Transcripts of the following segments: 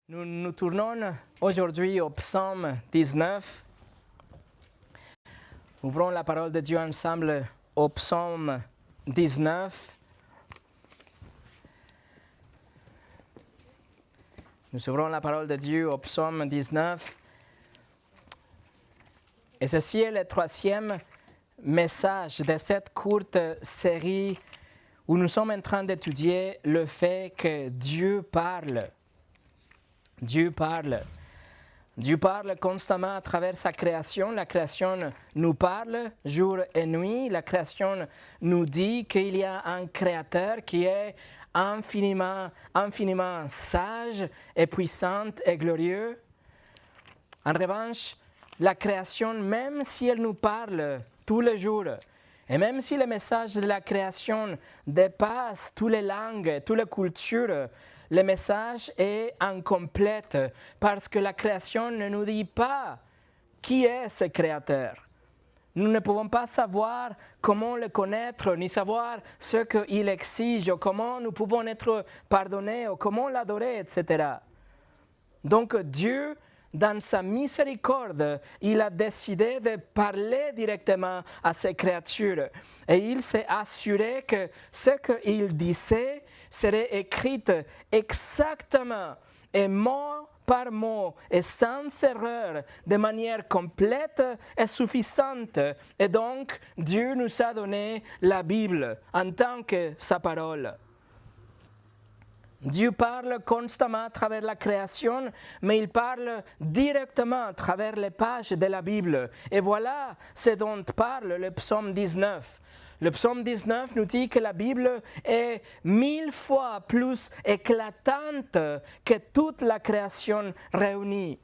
Nous nous tournons aujourd'hui au psaume 19. Ouvrons la parole de Dieu ensemble au psaume 19. Nous ouvrons la parole de Dieu au psaume 19. Et ceci est le troisième message de cette courte série où nous sommes en train d'étudier le fait que Dieu parle. Dieu parle. Dieu parle constamment à travers sa création. La création nous parle jour et nuit. La création nous dit qu'il y a un créateur qui est infiniment sage et puissant et glorieux. En revanche, la création, même si elle nous parle tous les jours, et même si le message de la création dépasse toutes les langues, toutes les cultures, le message est incomplet parce que la création ne nous dit pas qui est ce créateur. Nous ne pouvons pas savoir comment le connaître, ni savoir ce qu'il exige, ou comment nous pouvons être pardonnés, ou comment l'adorer, etc. Donc Dieu, dans sa miséricorde, il a décidé de parler directement à ses créatures. Et il s'est assuré que ce qu'il disait serait écrit exactement et mot par mot et sans erreur, de manière complète et suffisante. Et donc, Dieu nous a donné la Bible en tant que sa parole. Dieu parle constamment à travers la création, mais il parle directement à travers les pages de la Bible. Et voilà ce dont parle le psaume 19. Le psaume 19 nous dit que la Bible est 1000 fois plus éclatante que toute la création réunie.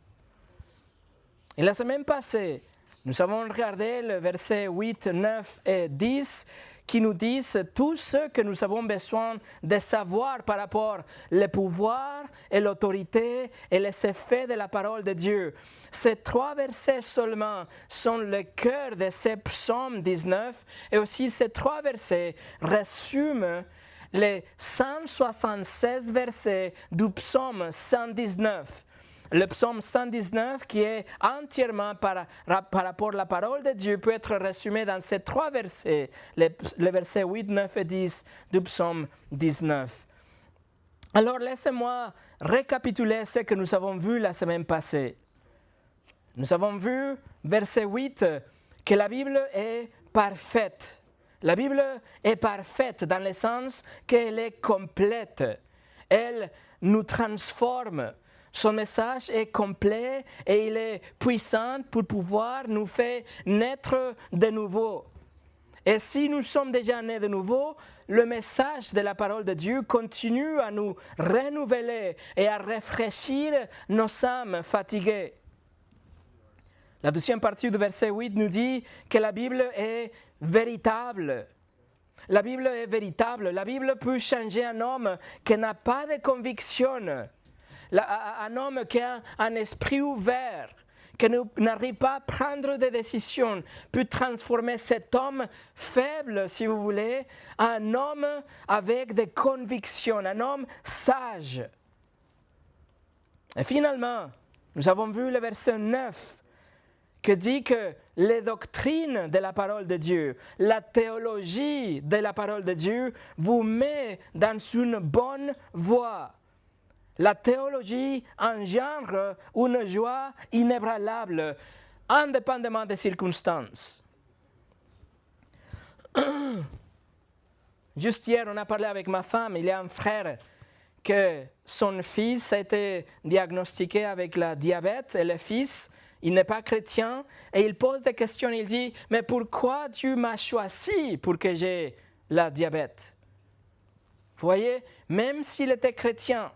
Et la semaine passée, nous avons regardé le verset 8, 9 et 10 qui nous disent tout ce que nous avons besoin de savoir par rapport au pouvoir et l'autorité et les effets de la parole de Dieu. Ces trois versets seulement sont le cœur de ce psaume 19 et aussi ces trois versets résument les 176 versets du psaume 119. Le psaume 119, qui est entièrement par rapport à la parole de Dieu, peut être résumé dans ces trois versets, les versets 8, 9 et 10 du psaume 19. Alors, laissez-moi récapituler ce que nous avons vu la semaine passée. Nous avons vu, verset 8, que la Bible est parfaite. La Bible est parfaite dans le sens qu'elle est complète. Elle nous transforme. Son message est complet et il est puissant pour pouvoir nous faire naître de nouveau. Et si nous sommes déjà nés de nouveau, le message de la parole de Dieu continue à nous renouveler et à rafraîchir nos âmes fatiguées. La deuxième partie du verset 8 nous dit que la Bible est véritable. La Bible est véritable. La Bible peut changer un homme qui n'a pas de conviction. Un homme qui a un esprit ouvert, qui n'arrive pas à prendre des décisions, peut transformer cet homme faible, si vous voulez, en un homme avec des convictions, un homme sage. Et finalement, nous avons vu le verset 9 qui dit que les doctrines de la parole de Dieu, la théologie de la parole de Dieu vous met dans une bonne voie. La théologie engendre une joie inébranlable, indépendamment des circonstances. Juste hier, on a parlé avec ma femme, il y a un frère que son fils a été diagnostiqué avec le diabète, et le fils, il n'est pas chrétien, et il pose des questions, il dit, mais pourquoi Dieu m'a choisi pour que j'ai le diabète? Vous voyez, même s'il était chrétien,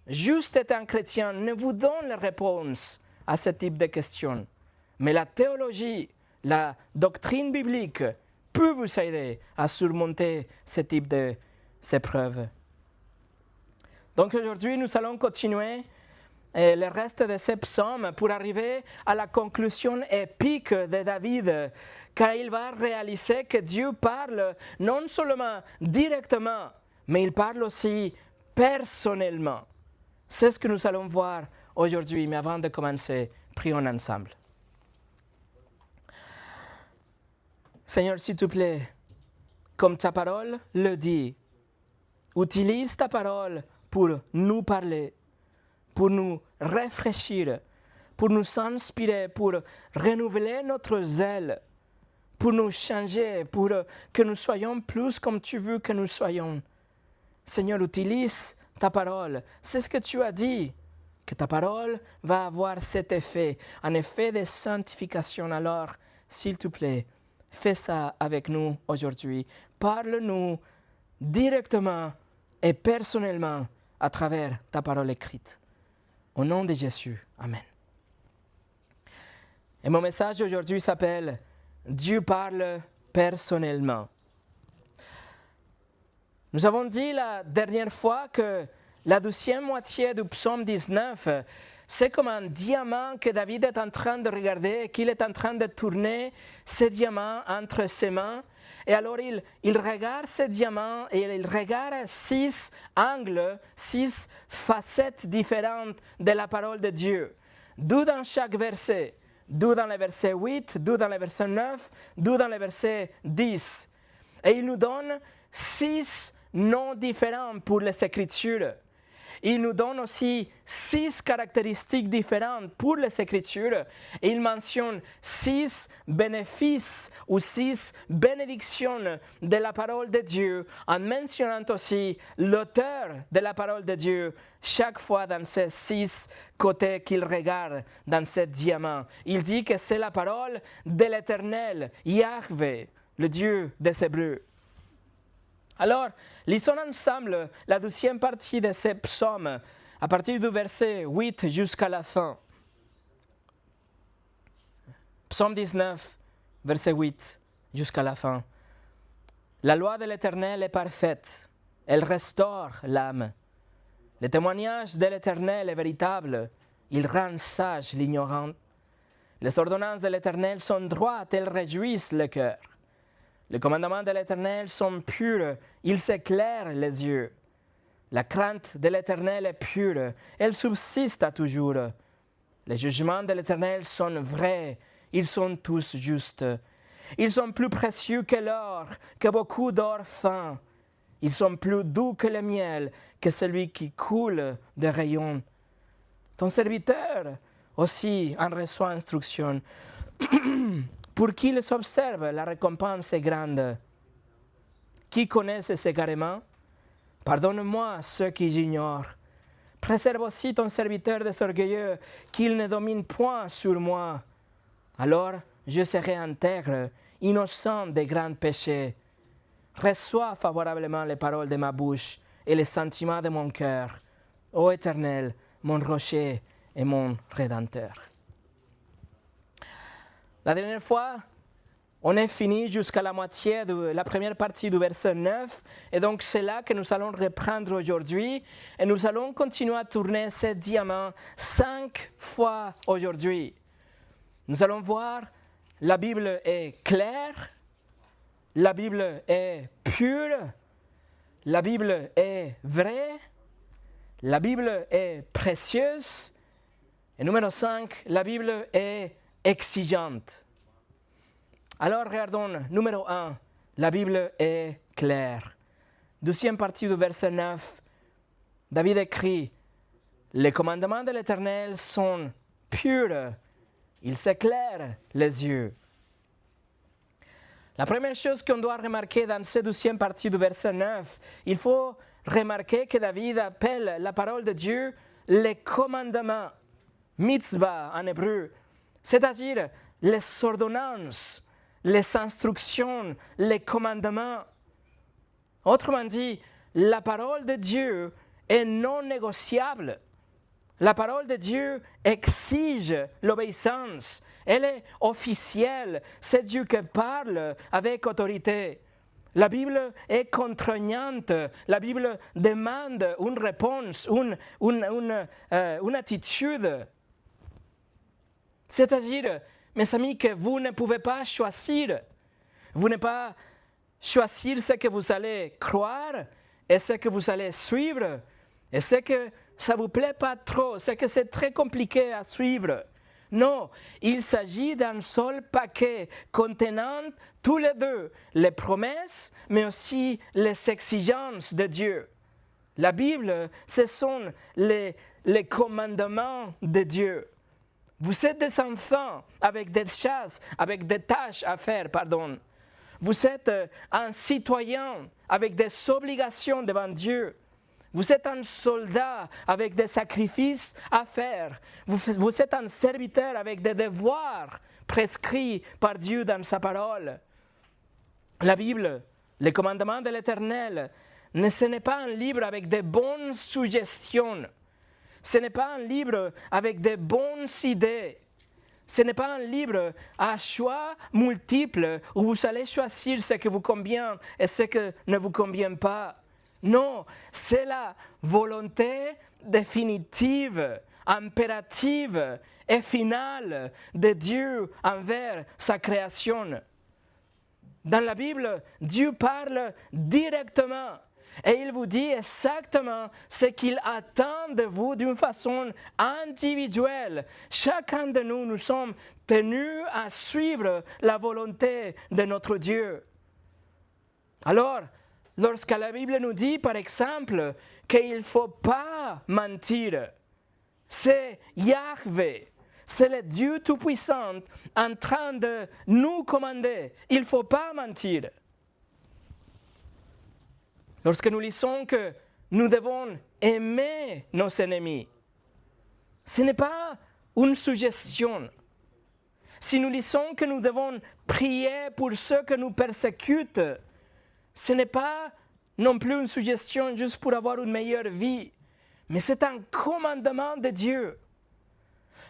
juste être un chrétien ne vous donne la réponse à ce type de questions. Mais la théologie, la doctrine biblique peut vous aider à surmonter ce type d'épreuves. Donc aujourd'hui, nous allons continuer le reste de ce psaume pour arriver à la conclusion épique de David, car il va réaliser que Dieu parle non seulement directement, mais il parle aussi personnellement. C'est ce que nous allons voir aujourd'hui, mais avant de commencer, prions ensemble. Seigneur, s'il te plaît, comme ta parole le dit, utilise ta parole pour nous parler, pour nous rafraîchir, pour nous inspirer, pour renouveler notre zèle, pour nous changer, pour que nous soyons plus comme tu veux que nous soyons. Seigneur, utilise ta parole. C'est ce que tu as dit, que ta parole va avoir cet effet, un effet de sanctification. Alors, s'il te plaît, fais ça avec nous aujourd'hui. Parle-nous directement et personnellement à travers ta parole écrite. Au nom de Jésus, Amen. Et mon message aujourd'hui s'appelle « Dieu parle personnellement ». Nous avons dit la dernière fois que la deuxième moitié du psaume 19, c'est comme un diamant que David est en train de regarder, qu'il est en train de tourner ce diamant entre ses mains. Et alors il regarde ce diamant et il regarde 6 angles, 6 facettes différentes de la parole de Dieu. 2 dans chaque verset. 2 dans le verset 8, 2 dans le verset 9, 2 dans le verset 10. Et il nous donne 6 noms différents pour les Écritures. Il nous donne aussi 6 caractéristiques différentes pour les Écritures. Et il mentionne 6 bénéfices ou 6 bénédictions de la parole de Dieu, en mentionnant aussi l'auteur de la parole de Dieu chaque fois dans ces 6 côtés qu'il regarde dans ce diamant. Il dit que c'est la parole de l'Éternel, Yahvé, le Dieu des Hébreux. Alors, lisons ensemble la deuxième partie de ce psaume, à partir du verset 8 jusqu'à la fin. Psaume 19, verset 8 jusqu'à la fin. La loi de l'Éternel est parfaite, elle restaure l'âme. Le témoignage de l'Éternel est véritable, il rend sage l'ignorant. Les ordonnances de l'Éternel sont droites, elles réjouissent le cœur. Les commandements de l'Éternel sont purs, ils s'éclairent les yeux. La crainte de l'Éternel est pure, elle subsiste à toujours. Les jugements de l'Éternel sont vrais, ils sont tous justes. Ils sont plus précieux que l'or, que beaucoup d'or fin. Ils sont plus doux que le miel, que celui qui coule des rayons. Ton serviteur aussi en reçoit instruction. Pour qui les observe, la récompense est grande. Qui connaît ces égarements? Pardonne-moi ceux qui j'ignorent. Préserve aussi ton serviteur des orgueilleux, qu'il ne domine point sur moi. Alors je serai intègre, innocent des grands péchés. Reçois favorablement les paroles de ma bouche et les sentiments de mon cœur. Ô Éternel, mon rocher et mon Rédempteur. La dernière fois, on est fini jusqu'à la moitié de la première partie du verset 9. Et donc, c'est là que nous allons reprendre aujourd'hui. Et nous allons continuer à tourner ce diamant 5 fois aujourd'hui. Nous allons voir, la Bible est claire, la Bible est pure, la Bible est vraie, la Bible est précieuse. Et numéro 5, la Bible est exigeante. Alors regardons, numéro 1, la Bible est claire. Deuxième partie du verset 9, David écrit, « Les commandements de l'Éternel sont purs, ils s'éclairent les yeux. » La première chose qu'on doit remarquer dans cette deuxième partie du verset 9, il faut remarquer que David appelle la parole de Dieu les commandements, mitzvah en hébreu, c'est-à-dire les ordonnances, les instructions, les commandements. Autrement dit, la parole de Dieu est non négociable. La parole de Dieu exige l'obéissance. Elle est officielle. C'est Dieu qui parle avec autorité. La Bible est contraignante. La Bible demande une réponse, une attitude. C'est-à-dire, mes amis, que vous ne pouvez pas choisir. Vous ne pouvez pas choisir ce que vous allez croire et ce que vous allez suivre et ce que ça ne vous plaît pas trop, c'est que c'est très compliqué à suivre. Non, il s'agit d'un seul paquet contenant tous les deux les promesses, mais aussi les exigences de Dieu. La Bible, ce sont les commandements de Dieu. Vous êtes des enfants avec des tâches à faire, pardon. Vous êtes un citoyen avec des obligations devant Dieu. Vous êtes un soldat avec des sacrifices à faire. Vous êtes un serviteur avec des devoirs prescrits par Dieu dans sa parole. La Bible, les commandements de l'Éternel, ce n'est pas un livre avec de bonnes suggestions. Ce n'est pas un livre avec de bonnes idées. Ce n'est pas un livre à choix multiples où vous allez choisir ce qui vous convient et ce qui ne vous convient pas. Non, c'est la volonté définitive, impérative et finale de Dieu envers sa création. Dans la Bible, Dieu parle directement et il vous dit exactement ce qu'il attend de vous d'une façon individuelle. Chacun de nous, nous sommes tenus à suivre la volonté de notre Dieu. Alors, lorsque la Bible nous dit, par exemple, qu'il ne faut pas mentir, c'est Yahvé, c'est le Dieu Tout-Puissant en train de nous commander. Il ne faut pas mentir. Lorsque nous lisons que nous devons aimer nos ennemis, ce n'est pas une suggestion. Si nous lisons que nous devons prier pour ceux que nous persécutent, ce n'est pas non plus une suggestion juste pour avoir une meilleure vie, mais c'est un commandement de Dieu.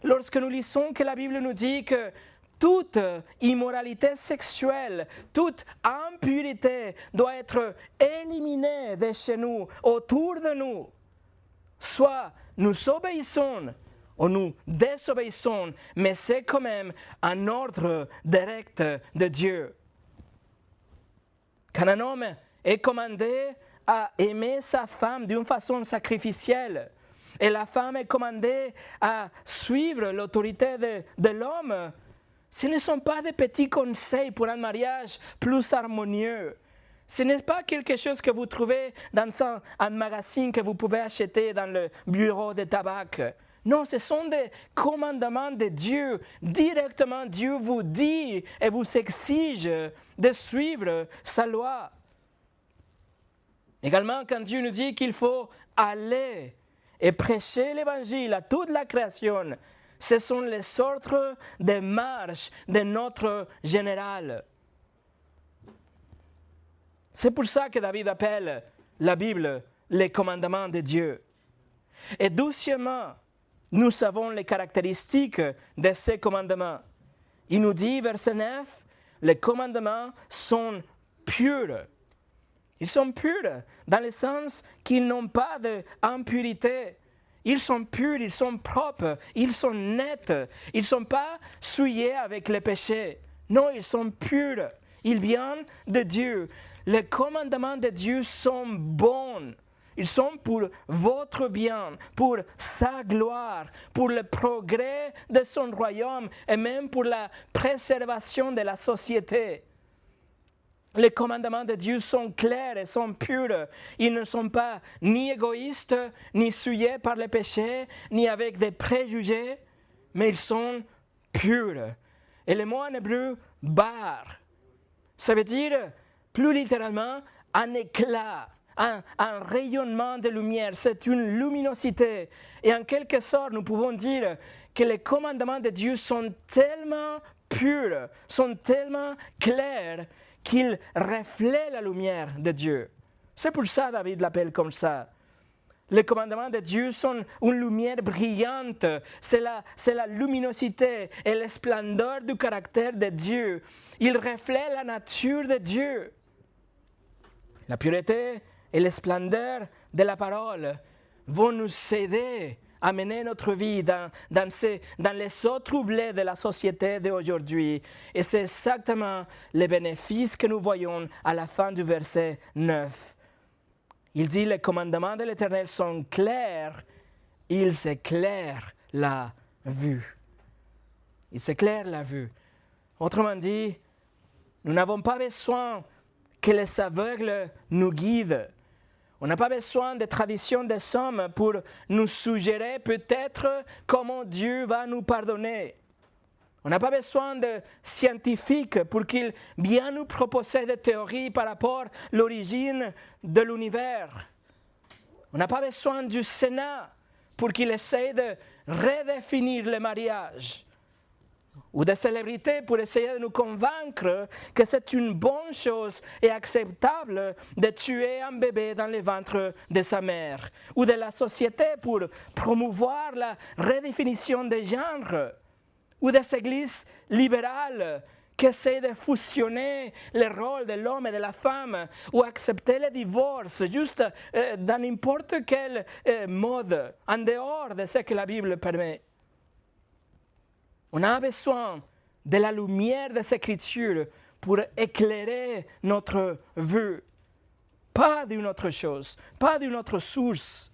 Lorsque nous lisons que la Bible nous dit que toute immoralité sexuelle, toute impureté doit être éliminée de chez nous, autour de nous, soit nous obéissons ou nous désobéissons, mais c'est quand même un ordre direct de Dieu. Quand un homme est commandé à aimer sa femme d'une façon sacrificielle, et la femme est commandée à suivre l'autorité de l'homme, ce ne sont pas des petits conseils pour un mariage plus harmonieux. Ce n'est pas quelque chose que vous trouvez dans un magasin que vous pouvez acheter dans le bureau de tabac. Non, ce sont des commandements de Dieu. Directement, Dieu vous dit et vous exige de suivre sa loi. Également, quand Dieu nous dit qu'il faut aller et prêcher l'Évangile à toute la création, ce sont les ordres de marche de notre général. C'est pour ça que David appelle la Bible les commandements de Dieu. Et doucement, nous savons les caractéristiques de ces commandements. Il nous dit, verset 9, les commandements sont purs. Ils sont purs dans le sens qu'ils n'ont pas d'impurité. Ils sont purs, ils sont propres, ils sont nets. Ils ne sont pas souillés avec le péché. Non, ils sont purs. Ils viennent de Dieu. Les commandements de Dieu sont bons. Ils sont pour votre bien, pour sa gloire, pour le progrès de son royaume et même pour la préservation de la société. Les commandements de Dieu sont clairs et sont purs. Ils ne sont pas ni égoïstes, ni souillés par le péché, ni avec des préjugés, mais ils sont purs. Et le mot en hébreu, bar, ça veut dire, plus littéralement, un éclat, un rayonnement de lumière. C'est une luminosité. Et en quelque sorte, nous pouvons dire que les commandements de Dieu sont tellement purs, sont tellement clairs, qu'ils reflètent la lumière de Dieu. C'est pour ça que David l'appelle comme ça. Les commandements de Dieu sont une lumière brillante. C'est la luminosité et la splendeur du caractère de Dieu. Ils reflètent la nature de Dieu. La pureté et la splendeur de la parole vont nous aider à mener notre vie dans les eaux troublées de la société d'aujourd'hui. Et c'est exactement les bénéfices que nous voyons à la fin du verset 9. Il dit, les commandements de l'Éternel sont clairs il s'éclaire la vue. Il s'éclaire la vue. Autrement dit, nous n'avons pas besoin que les aveugles nous guident. On n'a pas besoin des traditions des hommes pour nous suggérer peut-être comment Dieu va nous pardonner. On n'a pas besoin de scientifiques pour qu'ils viennent nous proposer des théories par rapport à l'origine de l'univers. On n'a pas besoin du Sénat pour qu'il essaye de redéfinir le mariage. Ou des célébrités pour essayer de nous convaincre que c'est une bonne chose et acceptable de tuer un bébé dans le ventre de sa mère. Ou de la société pour promouvoir la redéfinition des genres. Ou des églises libérales qui essaient de fusionner les rôles de l'homme et de la femme, ou accepter le divorce juste dans n'importe quel mode, en dehors de ce que la Bible permet. On a besoin de la lumière des Écritures pour éclairer notre vue, pas d'une autre chose, pas d'une autre source.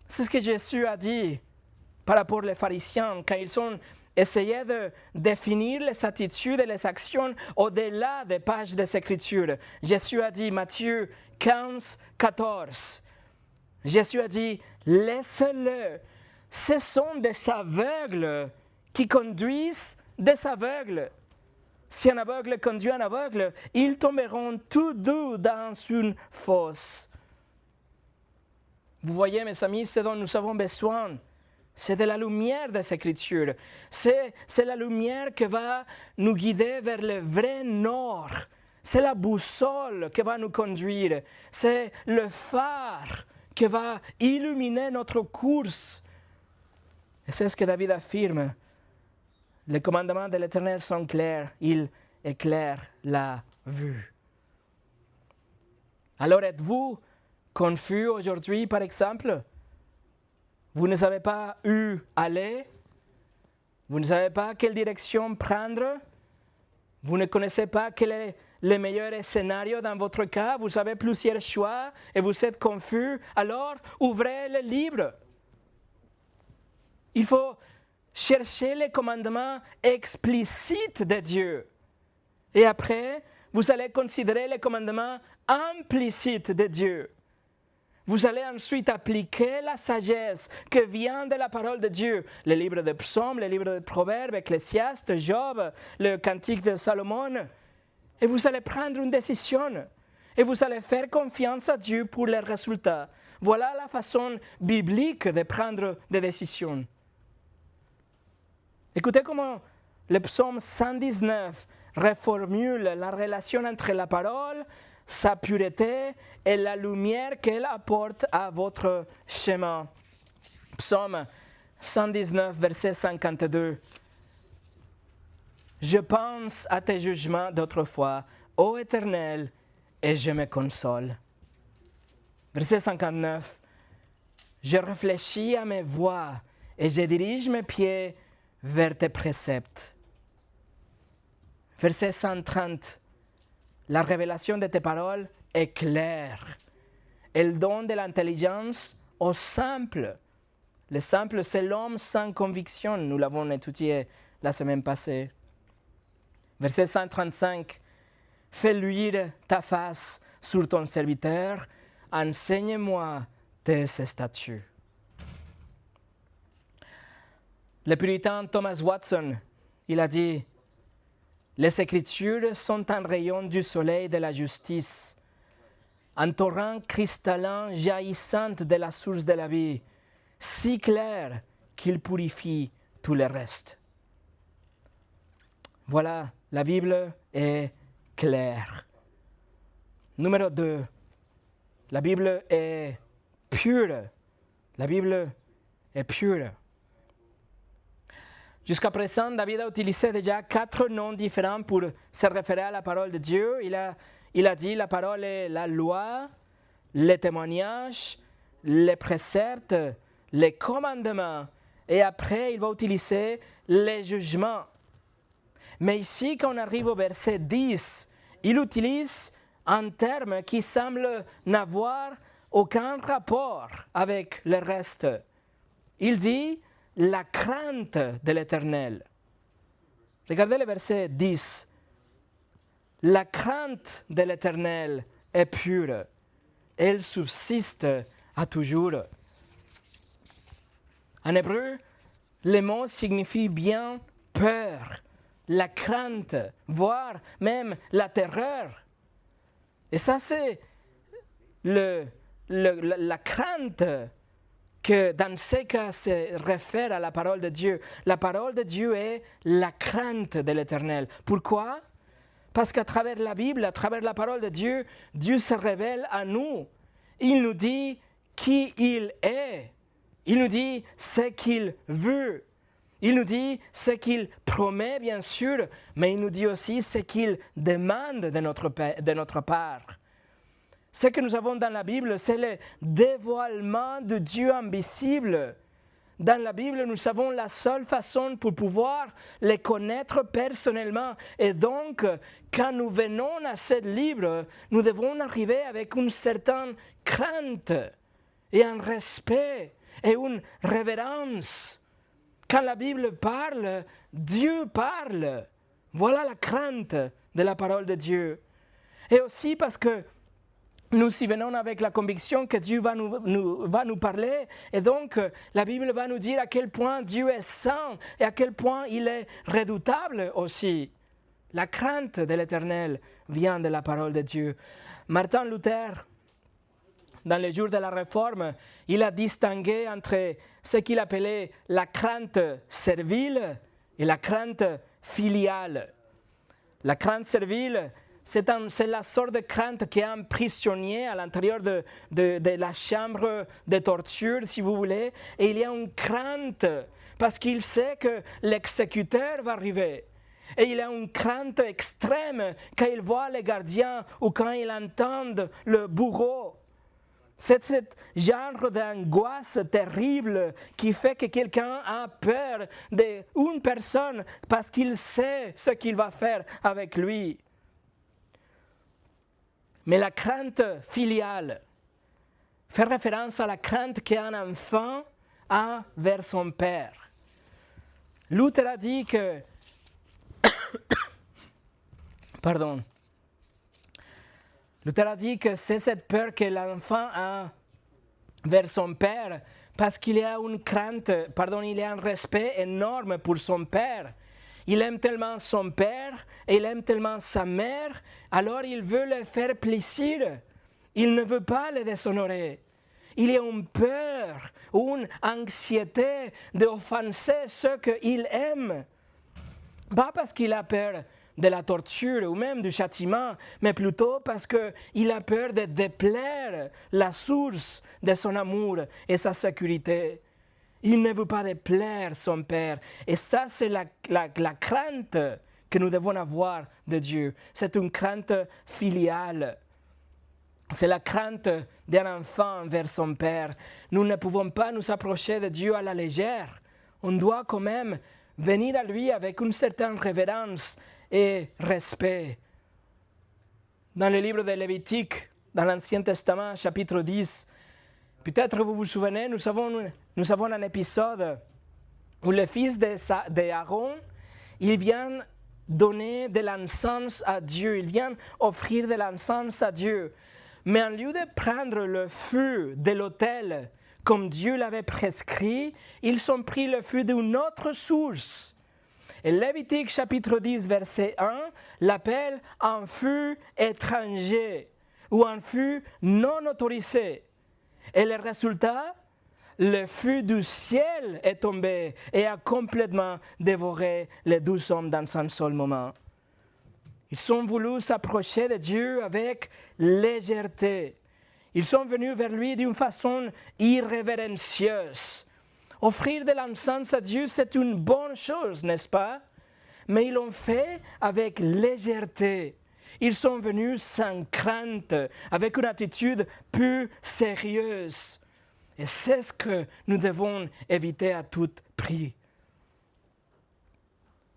C'est ce que Jésus a dit par rapport aux pharisiens, quand ils ont essayé de définir les attitudes et les actions au-delà des pages des Écritures. Jésus a dit, Matthieu 15, 14, Jésus a dit, laissez-le, ce sont des aveugles qui conduisent des aveugles. Si un aveugle conduit un aveugle, ils tomberont tous deux dans une fosse. Vous voyez, mes amis, ce dont nous avons besoin, c'est de la lumière des Écritures. C'est la lumière qui va nous guider vers le vrai nord. C'est la boussole qui va nous conduire. C'est le phare qui va illuminer notre course. Et c'est ce que David affirme. Les commandements de l'Éternel sont clairs. Ils éclairent la vue. Alors êtes-vous confus aujourd'hui, par exemple? Vous ne savez pas où aller? Vous ne savez pas quelle direction prendre? Vous ne connaissez pas quel est le meilleur scénario dans votre cas? Vous avez plusieurs choix et vous êtes confus? Alors, ouvrez le livre. Il faut chercher les commandements explicites de Dieu. Et après, vous allez considérer les commandements implicites de Dieu. Vous allez ensuite appliquer la sagesse qui vient de la parole de Dieu. Le livre de Psaumes, le livre de Proverbes, Ecclésiaste, Job, le Cantique de Salomon. Et vous allez prendre une décision. Et vous allez faire confiance à Dieu pour les résultats. Voilà la façon biblique de prendre des décisions. Écoutez comment le psaume 119 reformule la relation entre la parole, sa pureté et la lumière qu'elle apporte à votre chemin. Psaume 119, verset 52. Je pense à tes jugements d'autrefois, ô Éternel, et je me console. Verset 59. Je réfléchis à mes voies et je dirige mes pieds vers tes préceptes. Verset 130. La révélation de tes paroles est claire. Elle donne de l'intelligence aux simples. Le simple, c'est l'homme sans conviction. Nous l'avons étudié la semaine passée. Verset 135. Fais luire ta face sur ton serviteur. Enseigne-moi tes statuts. Le puritain Thomas Watson, il a dit: les Écritures sont un rayon du soleil de la justice, un torrent cristallin jaillissant de la source de la vie, si clair qu'il purifie tout le reste. Voilà, la Bible est claire. Numéro 2, la Bible est pure. La Bible est pure. Jusqu'à présent, David a utilisé déjà 4 noms différents pour se référer à la parole de Dieu. Il a dit la parole est la loi, les témoignages, les préceptes, les commandements. Et après, il va utiliser les jugements. Mais ici, quand on arrive au verset 10, il utilise un terme qui semble n'avoir aucun rapport avec le reste. il dit la crainte de l'Éternel. Regardez le verset 10. La crainte de l'Éternel est pure. Elle subsiste à toujours. En hébreu, le mot signifie bien peur, la crainte, voire même la terreur. Et ça, c'est la crainte que dans ces cas se réfère à la parole de Dieu. La parole de Dieu est la crainte de l'Éternel. Pourquoi? Parce qu'à travers la Bible, à travers la parole de Dieu, Dieu se révèle à nous. Il nous dit qui il est. Il nous dit ce qu'il veut. Il nous dit ce qu'il promet, bien sûr, mais il nous dit aussi ce qu'il demande de notre part. Ce que nous avons dans la Bible, c'est le dévoilement de Dieu invisible. Dans la Bible, nous savons la seule façon pour pouvoir les connaître personnellement. Et donc, quand nous venons à ce livre, nous devons arriver avec une certaine crainte et un respect et une révérence. Quand la Bible parle, Dieu parle. Voilà la crainte de la parole de Dieu. Et aussi parce que nous y venons avec la conviction que Dieu va nous parler. Et donc, la Bible va nous dire à quel point Dieu est saint et à quel point il est redoutable aussi. La crainte de l'Éternel vient de la parole de Dieu. Martin Luther, dans les jours de la Réforme, il a distingué entre ce qu'il appelait la crainte servile et la crainte filiale. La crainte servile, c'est la sorte de crainte qui est un prisonnier à l'intérieur de la chambre de torture, si vous voulez, et il y a une crainte parce qu'il sait que l'exécuteur va arriver. Et il a une crainte extrême quand il voit les gardiens ou quand il entend le bourreau. C'est ce genre d'angoisse terrible qui fait que quelqu'un a peur d'une personne parce qu'il sait ce qu'il va faire avec lui. Mais la crainte filiale fait référence à la crainte qu'un enfant a vers son père. Luther a dit que Luther a dit que c'est cette peur que l'enfant a vers son père parce qu'il y a une crainte, il y a un respect énorme pour son père. Il aime tellement son père et il aime tellement sa mère, alors il veut leur faire plaisir. Il ne veut pas les déshonorer. Il y a une peur, une anxiété d'offenser ceux qu'il aime. Pas parce qu'il a peur de la torture ou même du châtiment, mais plutôt parce qu'il a peur de déplaire la source de son amour et sa sécurité. Il ne veut pas déplaire son Père. Et ça, c'est la crainte que nous devons avoir de Dieu. C'est une crainte filiale. C'est la crainte d'un enfant vers son Père. Nous ne pouvons pas nous approcher de Dieu à la légère. On doit quand même venir à lui avec une certaine révérence et respect. Dans le livre de Lévitique, dans l'Ancien Testament, chapitre 10, peut-être vous vous souvenez, nous avons un épisode où le fils d'Aaron, il vient donner de l'encens à Dieu, il vient offrir de l'encens à Dieu. Mais en lieu de prendre le feu de l'autel comme Dieu l'avait prescrit, ils ont pris le feu d'une autre source. Et Lévitique chapitre 10, verset 1, l'appelle un feu étranger ou un feu non autorisé. Et le résultat, le feu du ciel est tombé et a complètement dévoré les 12 hommes dans un seul moment. Ils ont voulu s'approcher de Dieu avec légèreté. Ils sont venus vers lui d'une façon irrévérencieuse. Offrir de l'encens à Dieu, c'est une bonne chose, n'est-ce pas? Mais ils l'ont fait avec légèreté. Ils sont venus sans crainte, avec une attitude plus sérieuse. Et c'est ce que nous devons éviter à tout prix.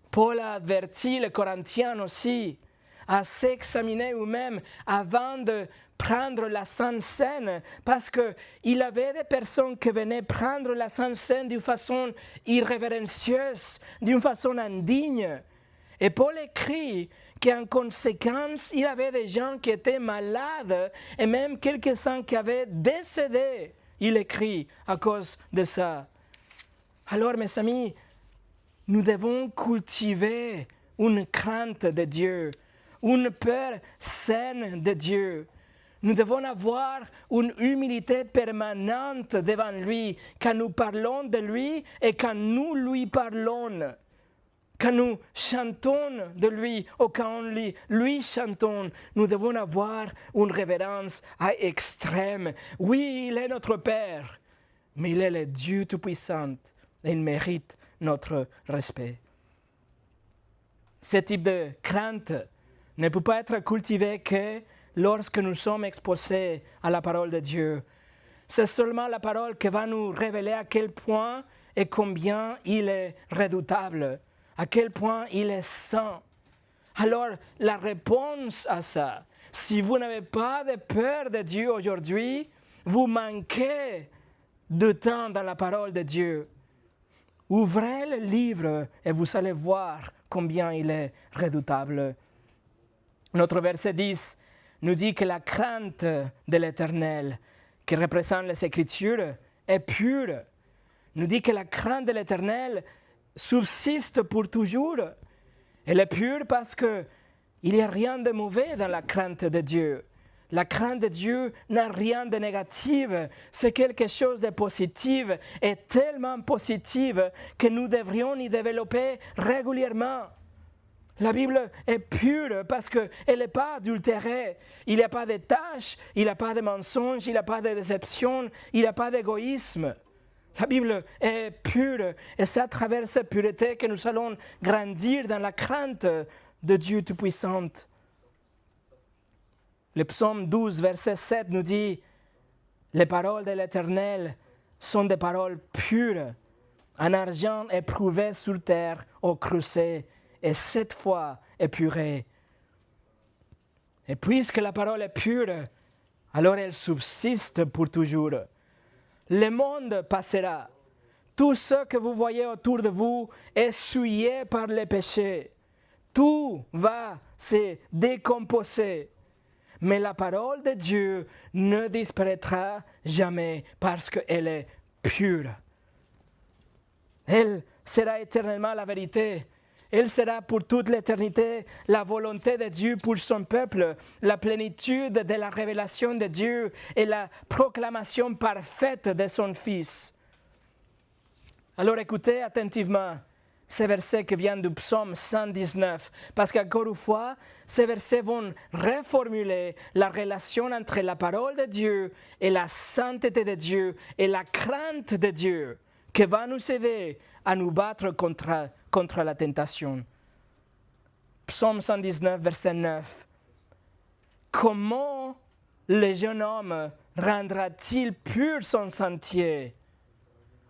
Paul a averti les Corinthiens aussi à s'examiner eux-mêmes avant de prendre la Sainte Seine parce qu'il y avait des personnes qui venaient prendre la Sainte Seine d'une façon irrévérencieuse, d'une façon indigne. Et Paul écrit qu'en conséquence, il y avait des gens qui étaient malades et même quelques-uns qui avaient décédé, il écrit, à cause de ça. Alors, mes amis, nous devons cultiver une crainte de Dieu, une peur saine de Dieu. Nous devons avoir une humilité permanente devant lui quand nous parlons de lui et quand nous lui parlons. Quand nous chantons de lui ou quand lui chantons, nous devons avoir une révérence extrême. Oui, il est notre Père, mais il est le Dieu Tout-Puissant et il mérite notre respect. Ce type de crainte ne peut pas être cultivé que lorsque nous sommes exposés à la parole de Dieu. C'est seulement la parole qui va nous révéler à quel point et combien il est redoutable, à quel point il est saint. Alors, la réponse à ça, si vous n'avez pas de peur de Dieu aujourd'hui, vous manquez de temps dans la parole de Dieu. Ouvrez le livre et vous allez voir combien il est redoutable. Notre verset 10 nous dit que la crainte de l'Éternel, qui représente les Écritures, est pure. Nous dit que la crainte de l'Éternel subsiste pour toujours. Elle est pure parce qu'il n'y a rien de mauvais dans la crainte de Dieu. La crainte de Dieu n'a rien de négatif. C'est quelque chose de positif et tellement positif que nous devrions y développer régulièrement. La Bible est pure parce qu'elle n'est pas adultérée. Il n'y a pas de tâches, il n'y a pas de mensonges, il n'y a pas de déception, il n'y a pas d'égoïsme. La Bible est pure et c'est à travers cette pureté que nous allons grandir dans la crainte de Dieu Tout-Puissant. Le psaume 12, verset 7 nous dit « Les paroles de l'Éternel sont des paroles pures, en argent éprouvé sur terre au creuset, et 7 fois épuré. » Et puisque la parole est pure, alors elle subsiste pour toujours. Le monde passera. Tout ce que vous voyez autour de vous est souillé par les péchés. Tout va se décomposer. Mais la parole de Dieu ne disparaîtra jamais parce qu'elle est pure. Elle sera éternellement la vérité. Elle sera pour toute l'éternité la volonté de Dieu pour son peuple, la plénitude de la révélation de Dieu et la proclamation parfaite de son Fils. Alors écoutez attentivement ces versets qui viennent du psaume 119, parce qu'encore une fois, ces versets vont reformuler la relation entre la parole de Dieu et la sainteté de Dieu et la crainte de Dieu qui va nous aider à nous battre contre la tentation. Psaume 119, verset 9. Comment le jeune homme rendra-t-il pur son sentier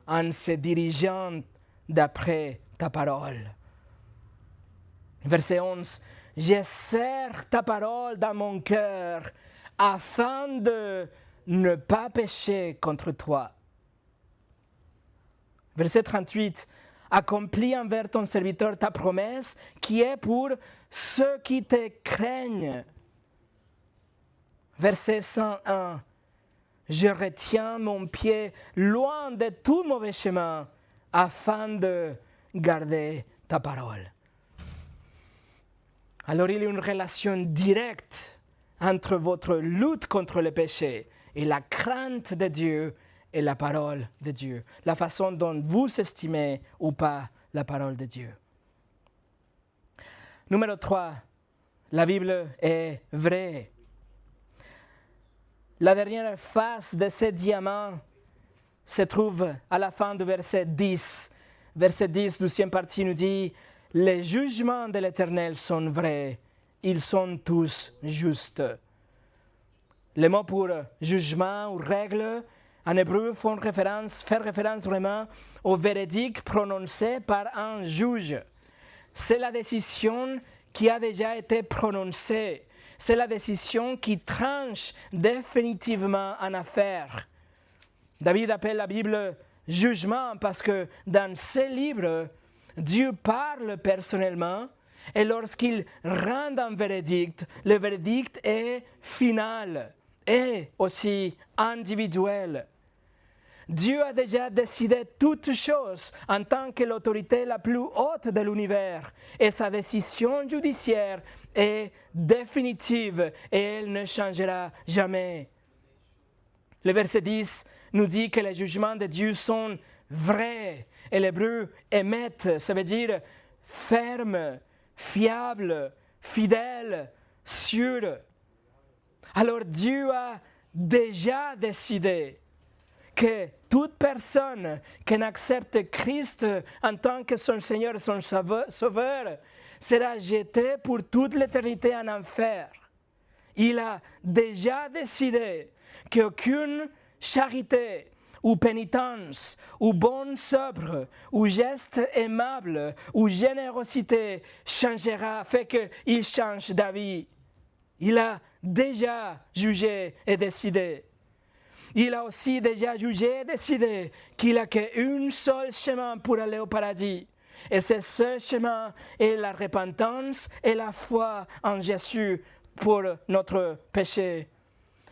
en se dirigeant d'après ta parole? Verset 11. Je serre ta parole dans mon cœur afin de ne pas pécher contre toi. Verset 38. Accomplis envers ton serviteur ta promesse qui est pour ceux qui te craignent. Verset 101. Je retiens mon pied loin de tout mauvais chemin afin de garder ta parole. Alors il y a une relation directe entre votre lutte contre le péché et la crainte de Dieu et la parole de Dieu, la façon dont vous estimez ou pas la parole de Dieu. Numéro 3, la Bible est vraie. La dernière face de ce diamant se trouve à la fin du verset 10. Verset 10, deuxième partie, nous dit « Les jugements de l'Éternel sont vrais, ils sont tous justes. » Les mots pour jugement ou règle en hébreu font référence vraiment au verdict prononcé par un juge. C'est la décision qui a déjà été prononcée. C'est la décision qui tranche définitivement en affaire. David appelle la Bible jugement parce que dans ce livre, Dieu parle personnellement et lorsqu'il rend un verdict, le verdict est final et aussi individuel. Dieu a déjà décidé toutes choses en tant que l'autorité la plus haute de l'univers et sa décision judiciaire est définitive et elle ne changera jamais. Le verset 10 nous dit que les jugements de Dieu sont vrais et l'hébreu émet, ça veut dire ferme, fiable, fidèle, sûr. Alors Dieu a déjà décidé que toute personne qui n'accepte Christ en tant que son Seigneur et son Sauveur sera jetée pour toute l'éternité en enfer. Il a déjà décidé qu'aucune charité ou pénitence, ou bonne œuvre, ou geste aimable, ou générosité changera, fait qu'il change d'avis. Il a déjà jugé et décidé. Il a aussi déjà jugé et décidé qu'il n'a qu'un seul chemin pour aller au paradis. Et c'est ce chemin est la repentance et la foi en Jésus pour notre péché.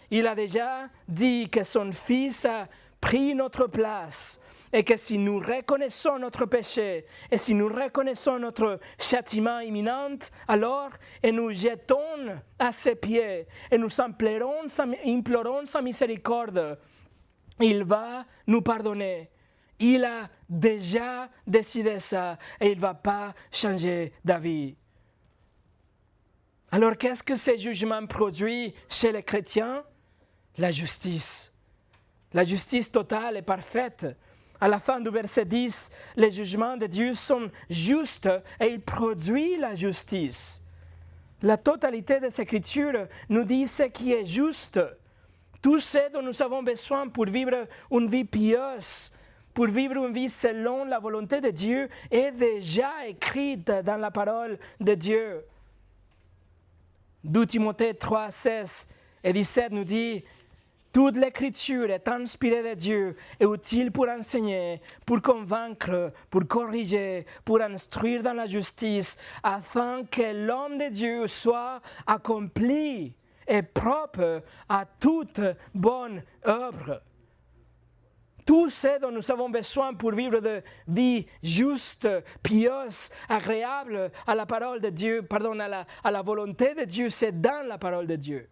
Il a déjà dit que son Fils a pris notre place et que si nous reconnaissons notre péché et si nous reconnaissons notre châtiment imminent, alors et nous jetons à ses pieds et nous implorons sa miséricorde, il va nous pardonner. Il a déjà décidé ça et il ne va pas changer d'avis. Alors qu'est-ce que ces jugements produisent chez les chrétiens? La justice. La justice totale et parfaite. À la fin du verset 10, les jugements de Dieu sont justes et ils produisent la justice. La totalité des Écritures nous dit ce qui est juste. Tout ce dont nous avons besoin pour vivre une vie pieuse, pour vivre une vie selon la volonté de Dieu, est déjà écrite dans la parole de Dieu. 2 Timothée 3, 16 et 17 nous dit « Toute l'écriture est inspirée de Dieu et utile pour enseigner, pour convaincre, pour corriger, pour instruire dans la justice, afin que l'homme de Dieu soit accompli et propre à toute bonne œuvre. » Tout ce dont nous avons besoin pour vivre de vie juste, pieuse, agréable à la parole de Dieu, à la volonté de Dieu, c'est dans la parole de Dieu.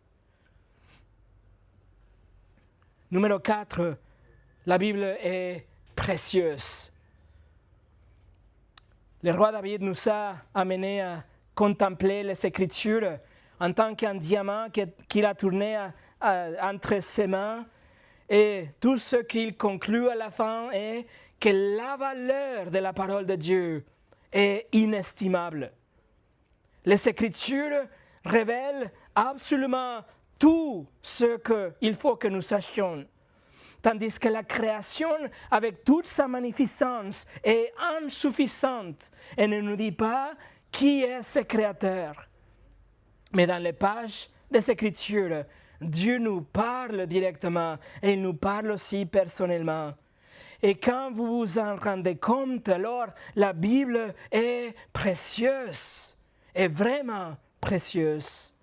Numéro 4, la Bible est précieuse. Le roi David nous a amenés à contempler les Écritures en tant qu'un diamant qu'il a tourné entre ses mains. Et tout ce qu'il conclut à la fin est que la valeur de la parole de Dieu est inestimable. Les Écritures révèlent absolument tout ce qu'il faut que nous sachions. Tandis que la création, avec toute sa magnificence, est insuffisante et ne nous dit pas qui est ce Créateur. Mais dans les pages des Écritures, Dieu nous parle directement et il nous parle aussi personnellement. Et quand vous vous en rendez compte, alors la Bible est précieuse, est vraiment précieuse.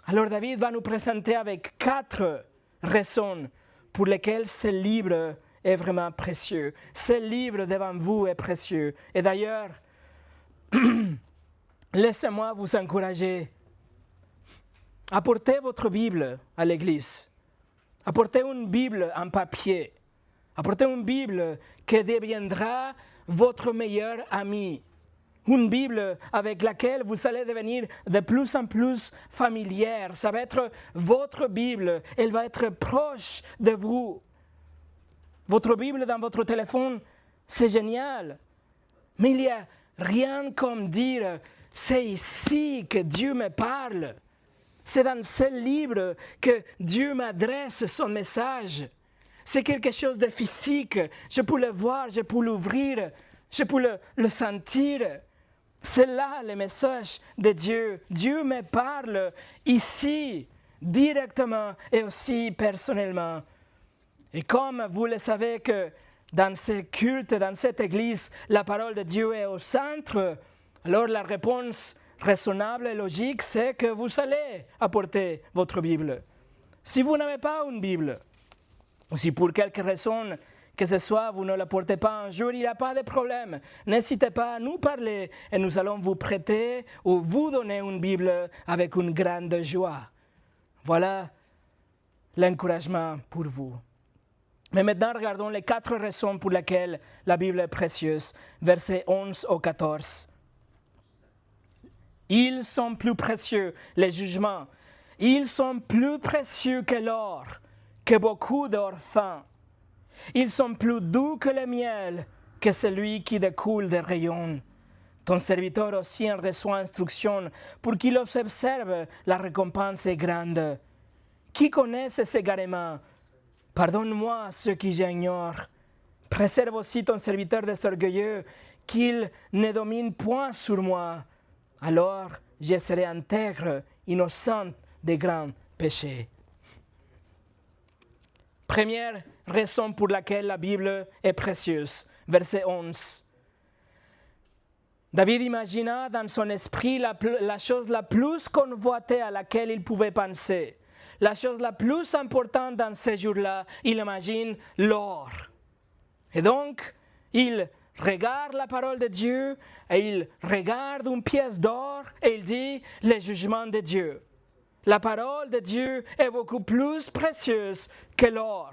Alors David va nous présenter avec 4 raisons pour lesquelles ce livre est vraiment précieux. Ce livre devant vous est précieux. Et d'ailleurs, laissez-moi vous encourager. Apportez votre Bible à l'église. Apportez une Bible en papier. Apportez une Bible qui deviendra votre meilleur ami. Une Bible avec laquelle vous allez devenir de plus en plus familière. Ça va être votre Bible. Elle va être proche de vous. Votre Bible dans votre téléphone, c'est génial. Mais il n'y a rien comme dire, c'est ici que Dieu me parle. C'est dans ce livre que Dieu m'adresse son message. C'est quelque chose de physique. Je peux le voir, je peux l'ouvrir, je peux le sentir. C'est là le message de Dieu. Dieu me parle ici, directement et aussi personnellement. Et comme vous le savez que dans ce culte, dans cette église, la parole de Dieu est au centre, alors la réponse raisonnable et logique, c'est que vous allez apporter votre Bible. Si vous n'avez pas une Bible, ou si pour quelque raison que ce soit, vous ne la portez pas un jour, il n'y a pas de problème. N'hésitez pas à nous parler et nous allons vous prêter ou vous donner une Bible avec une grande joie. Voilà l'encouragement pour vous. Mais maintenant, regardons les 4 raisons pour lesquelles la Bible est précieuse. Versets 11 au 14. Ils sont plus précieux, les jugements. Ils sont plus précieux que l'or, que beaucoup d'or fin. Ils sont plus doux que le miel, que celui qui découle des rayons. Ton serviteur aussi en reçoit instruction pour qu'il observe, la récompense est grande. Qui connaît ces égarements? Pardonne-moi ceux qui j'ignorent. Préserve aussi ton serviteur des orgueilleux, qu'il ne domine point sur moi. Alors je serai intègre, innocente des grands péchés. Première raison pour laquelle la Bible est précieuse. Verset 11. David imagina dans son esprit la chose la plus convoitée à laquelle il pouvait penser. La chose la plus importante dans ces jours-là, il imagine l'or. Et donc, il regarde la parole de Dieu et il regarde une pièce d'or et il dit le jugement de Dieu. La parole de Dieu est beaucoup plus précieuse que l'or.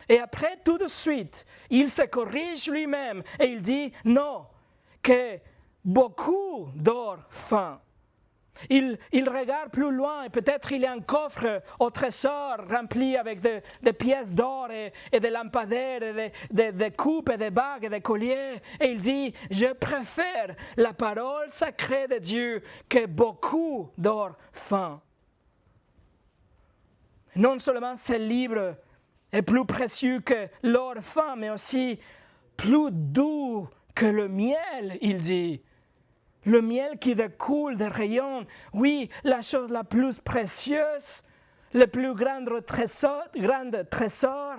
Et après, tout de suite, il se corrige lui-même et il dit non, que beaucoup d'or fin. Il regarde plus loin et peut-être il y a un coffre au trésor rempli avec des pièces d'or et de lampadaires, et de coupes et de bagues et de colliers. Et il dit, je préfère la parole sacrée de Dieu que beaucoup d'or fin. Non seulement ce livre est plus précieux que l'or fin, mais aussi plus doux que le miel, il dit. Le miel qui découle des rayons, oui, la chose la plus précieuse, le plus grand trésor,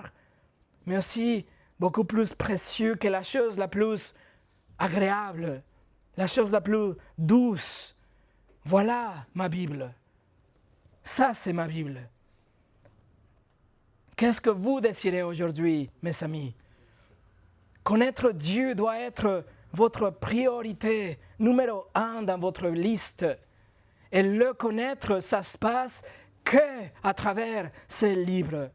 mais aussi beaucoup plus précieux que la chose la plus agréable, la chose la plus douce. Voilà ma Bible. Ça, c'est ma Bible. Qu'est-ce que vous désirez aujourd'hui, mes amis? Connaître Dieu doit être votre priorité numéro 1 dans votre liste. Et le connaître, ça se passe qu'à travers ces livres.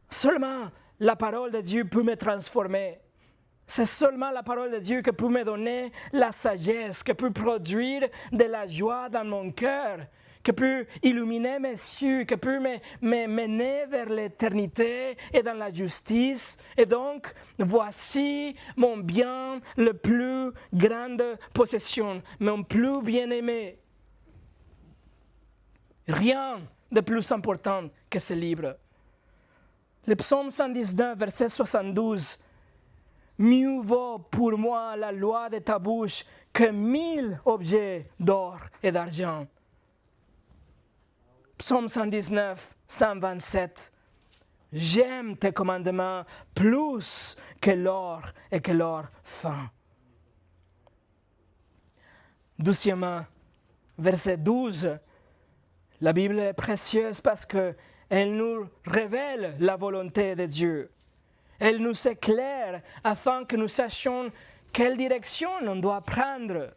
Seulement la parole de Dieu peut me transformer. C'est seulement la parole de Dieu qui peut me donner la sagesse, qui peut produire de la joie dans mon cœur, qui peut illuminer mes yeux, qui peut me mener vers l'éternité et dans la justice. Et donc, voici mon bien, le plus grande possession, mon plus bien-aimé. Rien de plus important que ce livre. Le psaume 119, verset 72. Mieux vaut pour moi la loi de ta bouche que 1000 objets d'or et d'argent. Psaume 119, 127. J'aime tes commandements plus que l'or et que l'or fin. Deuxièmement, verset 12. La Bible est précieuse parce qu'elle nous révèle la volonté de Dieu. Elle nous éclaire afin que nous sachions quelle direction on doit prendre.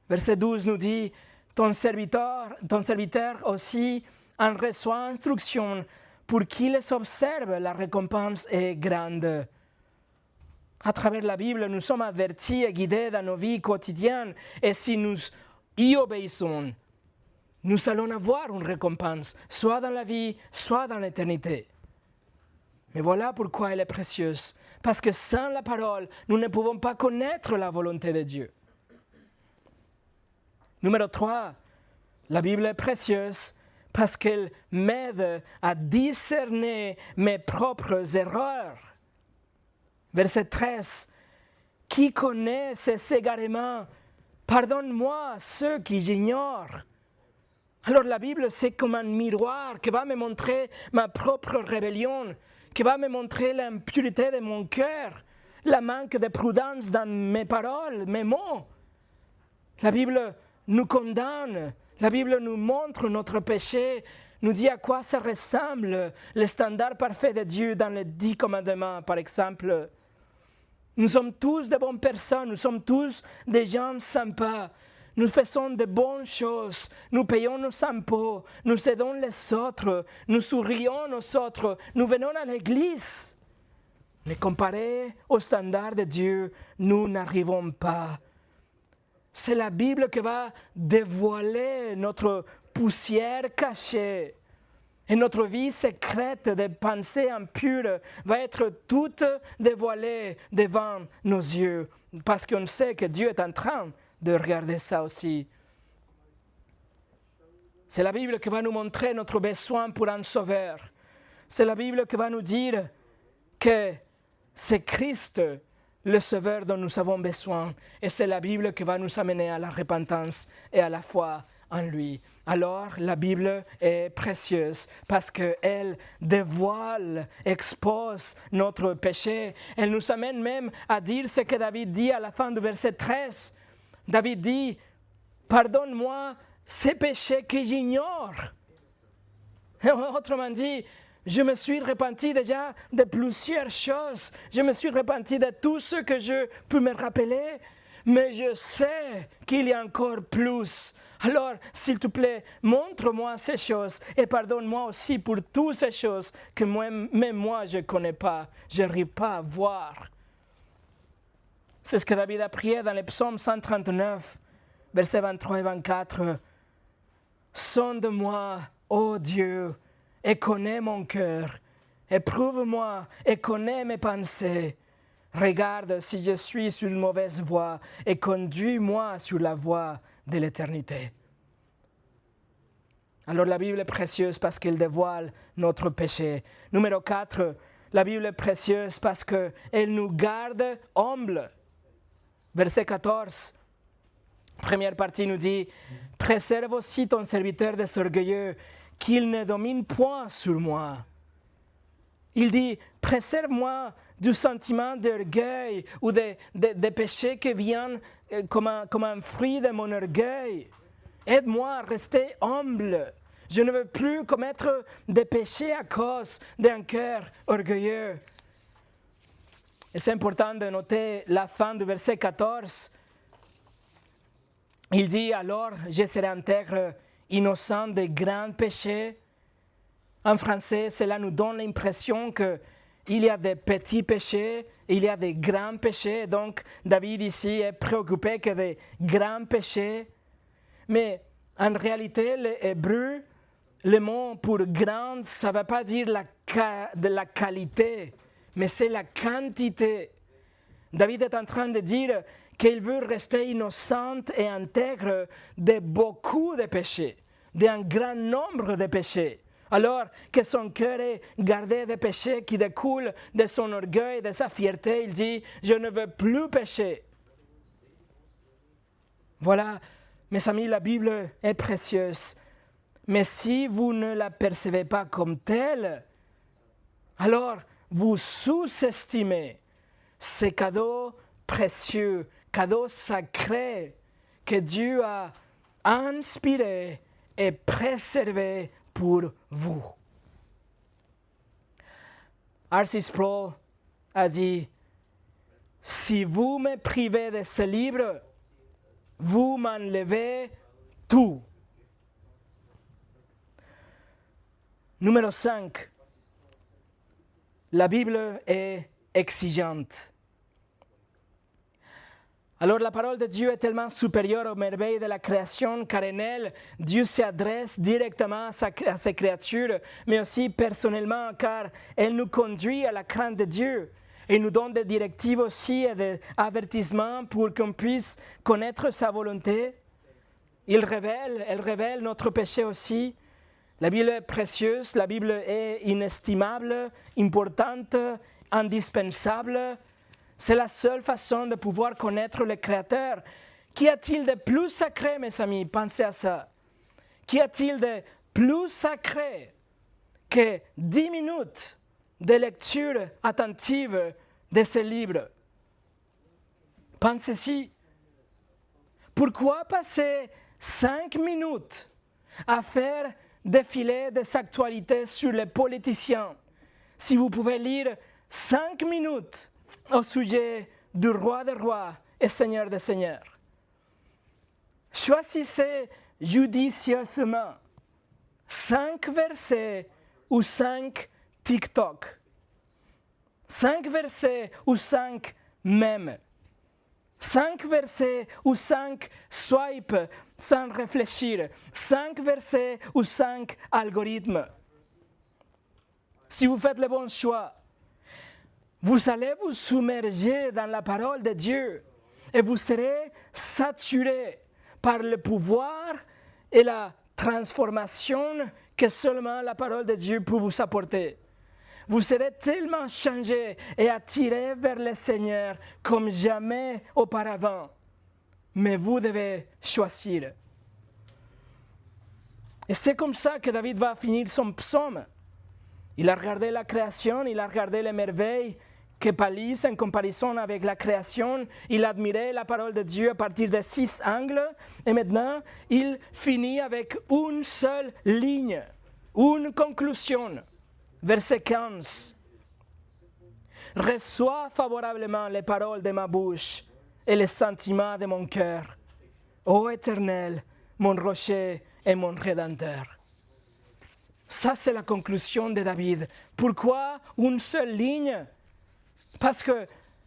Verset 12 nous dit, ton serviteur aussi en reçoit instruction pour qu'il les observe, la récompense est grande. À travers la Bible, nous sommes avertis et guidés dans nos vies quotidiennes et si nous y obéissons, nous allons avoir une récompense, soit dans la vie, soit dans l'éternité. Mais voilà pourquoi elle est précieuse. Parce que sans la parole, nous ne pouvons pas connaître la volonté de Dieu. Numéro 3, la Bible est précieuse parce qu'elle m'aide à discerner mes propres erreurs. Verset 13, qui connaît ces égarements? Pardonne-moi ceux qui j'ignore. Alors la Bible, c'est comme un miroir qui va me montrer ma propre rébellion, qui va me montrer l'impureté de mon cœur, la manque de prudence dans mes paroles, mes mots. La Bible nous condamne, la Bible nous montre notre péché, nous dit à quoi ça ressemble le standard parfait de Dieu dans les 10 commandements, par exemple. Nous sommes tous de bonnes personnes, nous sommes tous des gens sympas. Nous faisons de bonnes choses, nous payons nos impôts, nous aidons les autres, nous sourions aux autres, nous venons à l'église. Mais comparé au standard de Dieu, nous n'arrivons pas. C'est la Bible qui va dévoiler notre poussière cachée. Et notre vie secrète de pensées impures va être toute dévoilée devant nos yeux. Parce qu'on sait que Dieu est en train de regarder ça aussi. C'est la Bible qui va nous montrer notre besoin pour un sauveur. C'est la Bible qui va nous dire que c'est Christ le sauveur dont nous avons besoin. Et c'est la Bible qui va nous amener à la repentance et à la foi en lui. Alors la Bible est précieuse parce qu'elle dévoile, expose notre péché. Elle nous amène même à dire ce que David dit à la fin du verset 13. David dit, pardonne-moi ces péchés que j'ignore. Autrement dit, je me suis repenti déjà de plusieurs choses. Je me suis repenti de tout ce que je peux me rappeler. Mais je sais qu'il y a encore plus. Alors, s'il te plaît, montre-moi ces choses et pardonne-moi aussi pour toutes ces choses que même moi je ne connais pas, je n'arrive pas à voir. C'est ce que David a prié dans le psaume 139, versets 23 et 24. Sonde-moi, ô Dieu, et connais mon cœur. Éprouve-moi et connais mes pensées. Regarde si je suis sur une mauvaise voie et conduis-moi sur la voie de l'éternité. Alors la Bible est précieuse parce qu'elle dévoile notre péché. Numéro 4, la Bible est précieuse parce qu'elle nous garde humbles. Verset 14, première partie nous dit « Préserve aussi ton serviteur des orgueilleux, qu'il ne domine point sur moi. » Il dit « Préserve-moi du sentiment d'orgueil ou des péchés qui viennent comme un fruit de mon orgueil. Aide-moi à rester humble. Je ne veux plus commettre des péchés à cause d'un cœur orgueilleux. » Et c'est important de noter la fin du verset 14. Il dit « Alors je serai intègre, innocent de grands péchés. » En français, cela nous donne l'impression qu'il y a des petits péchés, il y a des grands péchés. Donc, David ici est préoccupé que des grands péchés. Mais en réalité, l'hébreu, le mot pour grand, ça ne veut pas dire de la qualité, mais c'est la quantité. David est en train de dire qu'il veut rester innocent et intègre de beaucoup de péchés, d'un grand nombre de péchés. Alors que son cœur est gardé des péchés qui découlent de son orgueil, de sa fierté, il dit « Je ne veux plus pécher ». Voilà, mes amis, la Bible est précieuse. Mais si vous ne la percevez pas comme telle, alors vous sous-estimez ces cadeaux précieux, cadeaux sacrés que Dieu a inspirés et préservés pour vous. R.C. Sproul a dit, « Si vous me privez de ce livre, vous m'enlevez tout. » Numéro 5. La Bible est exigeante. Alors la parole de Dieu est tellement supérieure aux merveilles de la création car en elle, Dieu s'adresse directement à ses créatures, mais aussi personnellement car elle nous conduit à la crainte de Dieu. Il nous donne des directives aussi et des avertissements pour qu'on puisse connaître sa volonté. Elle révèle notre péché aussi. La Bible est précieuse, la Bible est inestimable, importante, indispensable. C'est la seule façon de pouvoir connaître le Créateur. Qu'y a-t-il de plus sacré, mes amis? Pensez à ça. Qu'y a-t-il de plus sacré que 10 minutes de lecture attentive de ce livre? Pensez-y. Pourquoi passer 5 minutes à faire défiler des actualités sur les politiciens si vous pouvez lire 5 minutes au sujet du roi des rois et seigneur des seigneurs? Choisissez judicieusement 5 versets ou 5 TikTok, 5 versets ou 5 mèmes, 5 versets ou 5 swipes sans réfléchir, 5 versets ou 5 algorithmes. Si vous faites le bon choix, vous allez vous submerger dans la parole de Dieu et vous serez saturé par le pouvoir et la transformation que seulement la parole de Dieu peut vous apporter. Vous serez tellement changé et attiré vers le Seigneur comme jamais auparavant. Mais vous devez choisir. Et c'est comme ça que David va finir son psaume. Il a regardé la création, il a regardé les merveilles que pâlissent en comparaison avec la création. Il admirait la parole de Dieu à partir de 6 angles. Et maintenant, il finit avec une seule ligne, une conclusion. Verset 15. Reçois favorablement les paroles de ma bouche et les sentiments de mon cœur. Ô Éternel, mon rocher et mon rédempteur. Ça, c'est la conclusion de David. Pourquoi une seule ligne? Parce que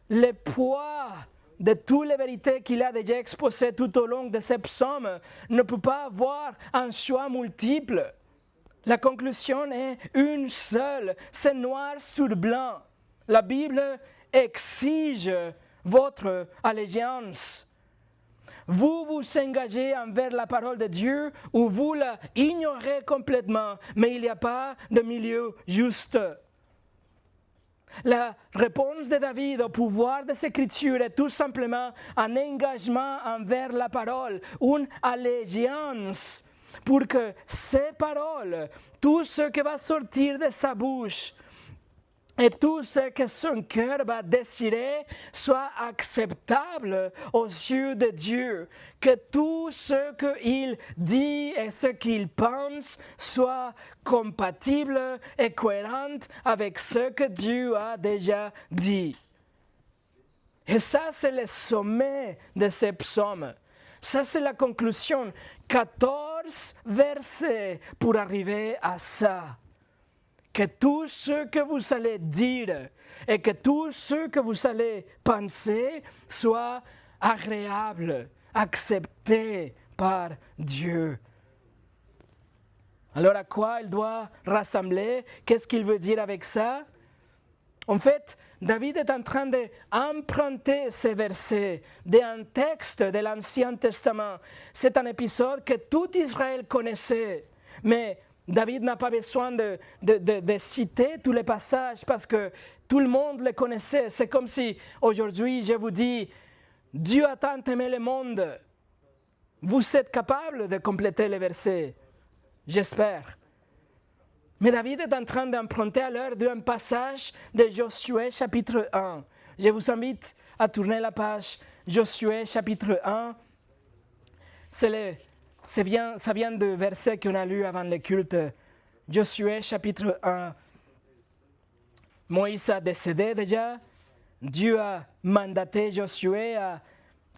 le poids de toutes les vérités qu'il a déjà exposées tout au long de ces psaumes ne peut pas avoir un choix multiple. La conclusion est une seule, c'est noir sur blanc. La Bible exige votre allégeance. Vous vous engagez envers la parole de Dieu ou vous la ignorez complètement, mais il n'y a pas de milieu juste. La réponse de David au pouvoir des Écritures est tout simplement un engagement envers la parole, une allégeance pour que ces paroles, tout ce qui va sortir de sa bouche et tout ce que son cœur va désirer soit acceptable aux yeux de Dieu. Que tout ce qu'il dit et ce qu'il pense soit compatible et cohérent avec ce que Dieu a déjà dit. Et ça, c'est le sommet de ces psaumes. Ça, c'est la conclusion. 14 versets pour arriver à ça. Que tout ce que vous allez dire et que tout ce que vous allez penser soit agréable, accepté par Dieu. Alors à quoi il doit rassembler? Qu'est-ce qu'il veut dire avec ça? En fait, David est en train d'emprunter ces versets d'un texte de l'Ancien Testament. C'est un épisode que tout Israël connaissait, mais David n'a pas besoin de citer tous les passages parce que tout le monde les connaissait. C'est comme si aujourd'hui je vous dis, Dieu a tant aimé le monde. Vous êtes capable de compléter les versets, j'espère. Mais David est en train d'emprunter à l'heure d'un passage de Josué chapitre 1. Je vous invite à tourner la page Josué chapitre 1. Ça vient du verset qu'on a lu avant le culte. Josué chapitre 1. Moïse a décédé déjà. Dieu a mandaté Josué à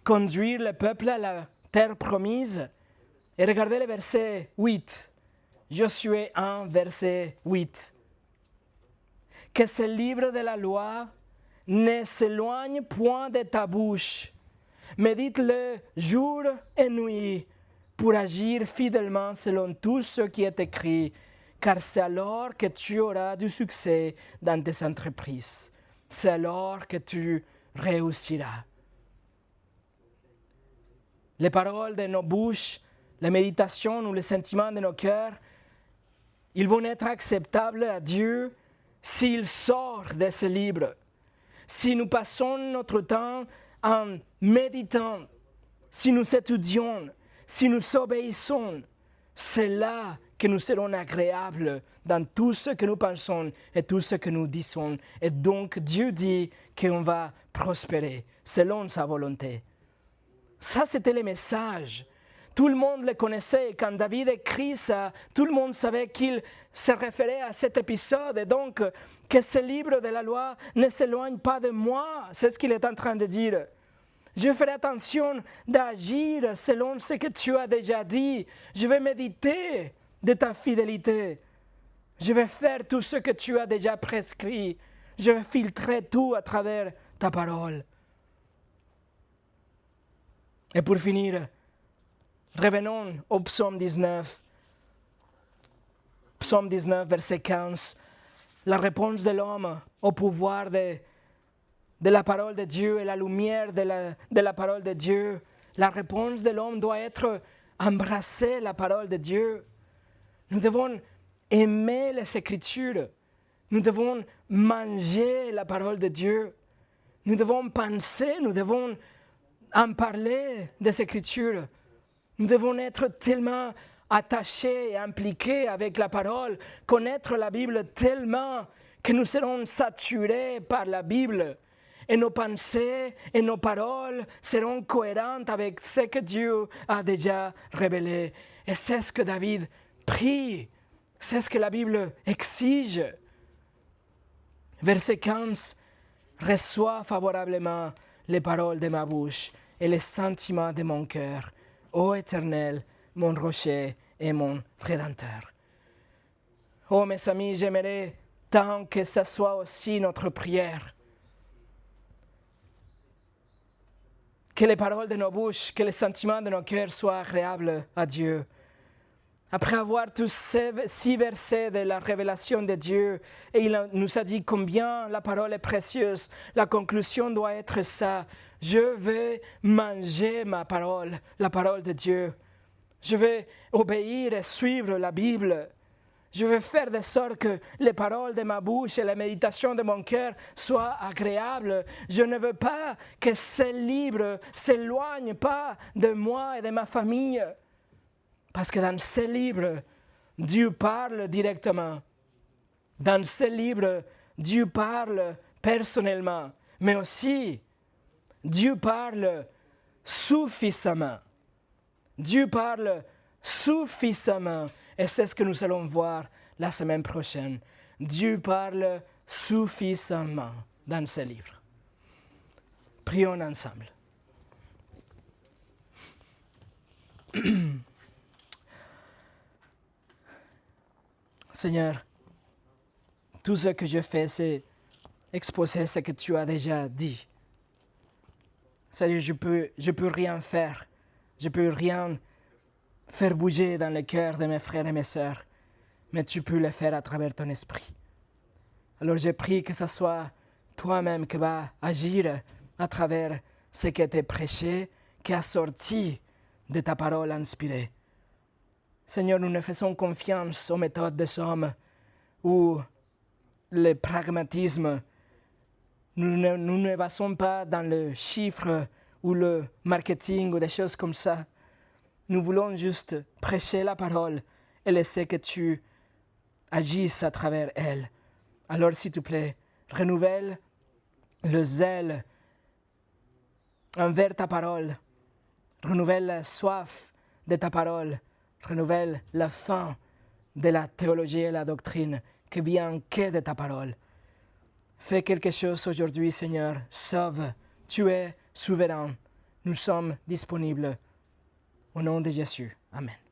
conduire le peuple à la terre promise. Et regardez le verset 8. Josué 1, verset 8. Que ce livre de la loi ne s'éloigne point de ta bouche. Médite-le jour et nuit pour agir fidèlement selon tout ce qui est écrit, car c'est alors que tu auras du succès dans tes entreprises. C'est alors que tu réussiras. Les paroles de nos bouches, les méditations ou les sentiments de nos cœurs, ils vont être acceptables à Dieu s'ils sortent de ce livre. si nous passons notre temps en méditant, si nous étudions, si nous obéissons, c'est là que nous serons agréables dans tout ce que nous pensons et tout ce que nous disons. Et donc Dieu dit qu'on va prospérer selon sa volonté. Ça, c'était le message. Tout le monde le connaissait. Quand David écrit ça, tout le monde savait qu'il se référait à cet épisode. Et donc, que ce livre de la loi ne s'éloigne pas de moi. C'est ce qu'il est en train de dire. Je ferai attention d'agir selon ce que tu as déjà dit. Je vais méditer de ta fidélité. Je vais faire tout ce que tu as déjà prescrit. Je vais filtrer tout à travers ta parole. Et pour finir, revenons au psaume 19. Psaume 19, verset 15. La réponse de l'homme au pouvoir de la parole de Dieu et la lumière de la parole de Dieu. La réponse de l'homme doit être embrasser la parole de Dieu. Nous devons aimer les Écritures. Nous devons manger la parole de Dieu. Nous devons penser, nous devons en parler des Écritures. Nous devons être tellement attachés et impliqués avec la parole, connaître la Bible tellement que nous serons saturés par la Bible. Et nos pensées et nos paroles seront cohérentes avec ce que Dieu a déjà révélé. Et c'est ce que David prie. C'est ce que la Bible exige. Verset 15. Reçois favorablement les paroles de ma bouche et les sentiments de mon cœur, ô Éternel, mon rocher et mon Rédempteur. Oh mes amis, j'aimerais tant que ce soit aussi notre prière. Que les paroles de nos bouches, que les sentiments de nos cœurs soient agréables à Dieu. Après avoir tous ces 6 versets de la révélation de Dieu, et il nous a dit combien la parole est précieuse, la conclusion doit être ça. Je vais manger ma parole, la parole de Dieu. Je vais obéir et suivre la Bible. Je vais faire de sorte que les paroles de ma bouche et la méditation de mon cœur soient agréables. Je ne veux pas que ces livres s'éloignent pas de moi et de ma famille. Parce que dans ces livres, Dieu parle directement. Dans ces livres, Dieu parle personnellement. Mais aussi, Dieu parle suffisamment. Dieu parle suffisamment. Et c'est ce que nous allons voir la semaine prochaine. Dieu parle suffisamment dans ces livres. Prions ensemble. Seigneur, tout ce que je fais, c'est exposer ce que tu as déjà dit. Seigneur, je peux rien faire. Je peux rien faire bouger dans le cœur de mes frères et mes sœurs, mais tu peux le faire à travers ton esprit. Alors je prie que ce soit toi-même qui vas agir à travers ce qui a été prêché, qui a sorti de ta parole inspirée. Seigneur, nous ne faisons confiance aux méthodes des hommes ou le pragmatisme. Nous ne basons pas dans le chiffre ou le marketing ou des choses comme ça. Nous voulons juste prêcher la parole et laisser que tu agisses à travers elle. Alors, s'il te plaît, renouvelle le zèle envers ta parole. Renouvelle la soif de ta parole. Renouvelle la faim de la théologie et la doctrine qui vient que de ta parole. Fais quelque chose aujourd'hui, Seigneur. Sauve. Tu es souverain. Nous sommes disponibles. Au nom de Jésus. Amen.